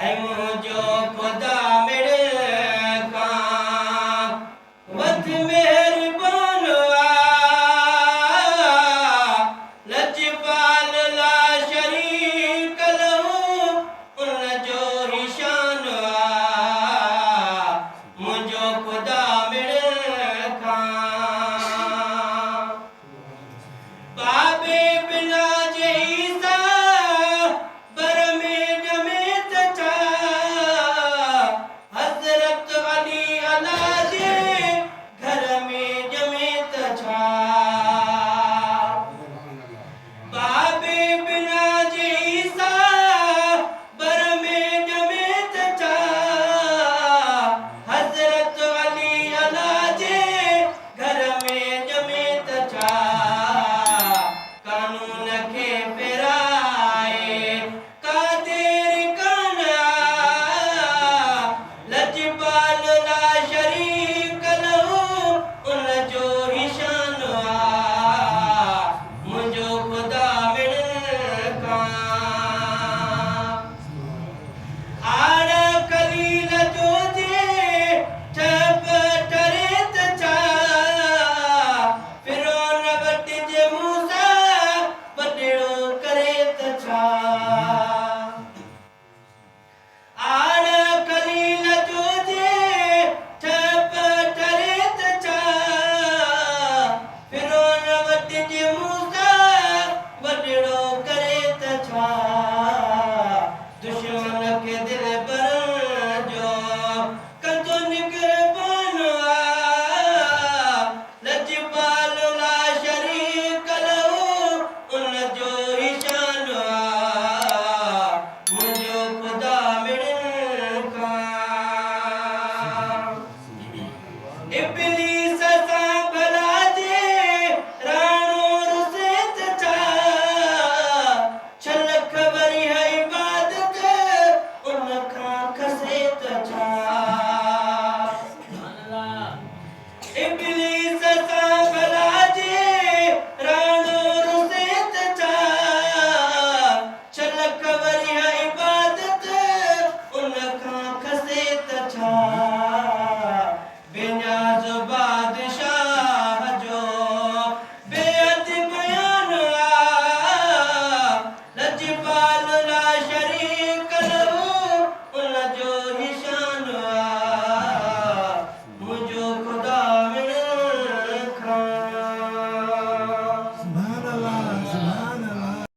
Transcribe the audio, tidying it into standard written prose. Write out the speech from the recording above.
ऐ मुंहिंजो ख़ुदा मिड़े खां वध महिरबान लजपाल ला शरीक लहू उनजो ही शान मुंहिंजो ख़ुदा मिड़े खां बाबे बिना जईसा बर में जमे त छा हज़रत अली अला जे घर में जमे त छा बाबे बिना जईसा बर में जमे त छा हज़रत अली अला जे घर में जमे त छा कानून खे फेराए कादेर कान लजपाल ला शरीक लहू उनजो ही शान मुंहिंजो ख़ुदा मिड़े खां आड़ कलील जो जे ठप टरे त छा फिरौन वटि जे मूसा वॾिड़ो करे त छा आड़ कलील जो जे ठप टरे त छा फिरौन वटि जे मूसा वॾिड़ो करे त छा दुश्मन खे दिल पर